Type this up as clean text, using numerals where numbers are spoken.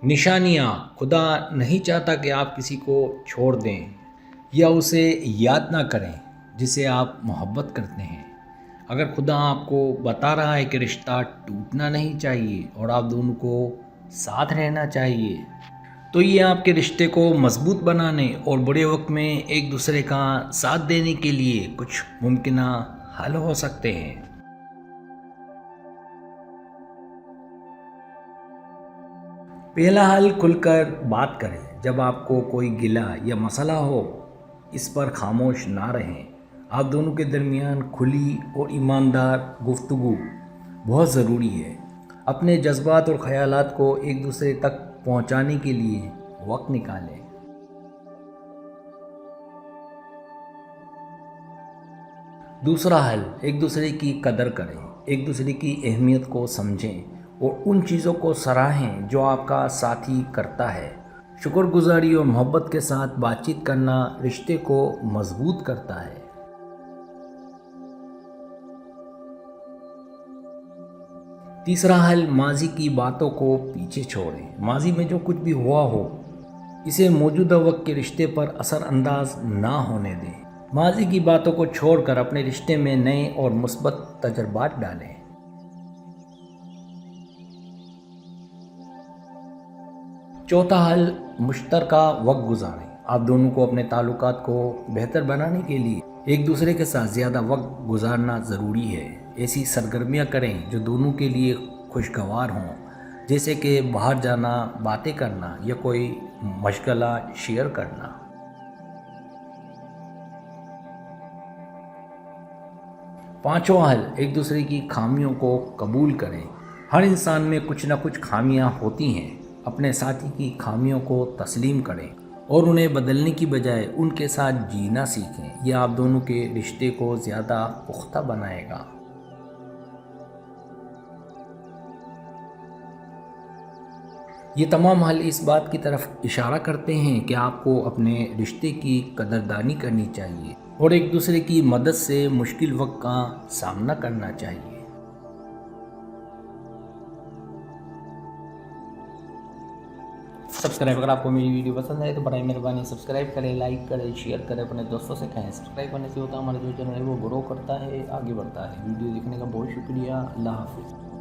निशानियाँ। खुदा नहीं चाहता कि आप किसी को छोड़ दें या उसे याद ना करें जिसे आप मोहब्बत करते हैं। अगर खुदा आपको बता रहा है कि रिश्ता टूटना नहीं चाहिए और आप दोनों को साथ रहना चाहिए, तो ये आपके रिश्ते को मजबूत बनाने और बुरे वक्त में एक दूसरे का साथ देने के लिए कुछ मुमकिन हल हो सकते हैं। पहला हल, खुलकर बात करें। जब आपको कोई गिला या मसला हो, इस पर खामोश ना रहें। आप दोनों के दरमियान खुली और ईमानदार गुफ्तगू बहुत ज़रूरी है। अपने जज्बात और ख़यालात को एक दूसरे तक पहुंचाने के लिए वक्त निकालें। दूसरा हल, एक दूसरे की कदर करें। एक दूसरे की अहमियत को समझें और उन चीज़ों को सराहें जो आपका साथी करता है। शुक्रगुजारी और मोहब्बत के साथ बातचीत करना रिश्ते को मजबूत करता है। तीसरा हल, माजी की बातों को पीछे छोड़ें। माजी में जो कुछ भी हुआ हो, इसे मौजूदा वक्त के रिश्ते पर असरअंदाज ना होने दें। माजी की बातों को छोड़कर अपने रिश्ते में नए और मुस्बत तजर्बात डालें। चौथा हल, मुश्तरका वक्त गुजारें। आप दोनों को अपने ताल्लुकात को बेहतर बनाने के लिए एक दूसरे के साथ ज़्यादा वक्त गुजारना ज़रूरी है। ऐसी सरगर्मियाँ करें जो दोनों के लिए खुशगवार हों, जैसे कि बाहर जाना, बातें करना या कोई मशगला शेयर करना। पांचवा हल, एक दूसरे की खामियों को कबूल करें। हर इंसान में कुछ ना कुछ खामियां होती हैं। अपने साथी की खामियों को तस्लीम करें और उन्हें बदलने की बजाय उनके साथ जीना सीखें। यह आप दोनों के रिश्ते को ज़्यादा पुख्ता बनाएगा। ये तमाम हल इस बात की तरफ इशारा करते हैं कि आपको अपने रिश्ते की कदरदानी करनी चाहिए और एक दूसरे की मदद से मुश्किल वक्त का सामना करना चाहिए। सब्सक्राइब, अगर आपको मेरी वीडियो पसंद है तो बड़ी मेहरबानी सब्सक्राइब करें, लाइक करें, शेयर करें, अपने दोस्तों से कहें। सब्सक्राइब करने से होता है हमारा जो चैनल है वो ग्रो करता है, आगे बढ़ता है। वीडियो देखने का बहुत शुक्रिया। अल्लाह हाफिज़।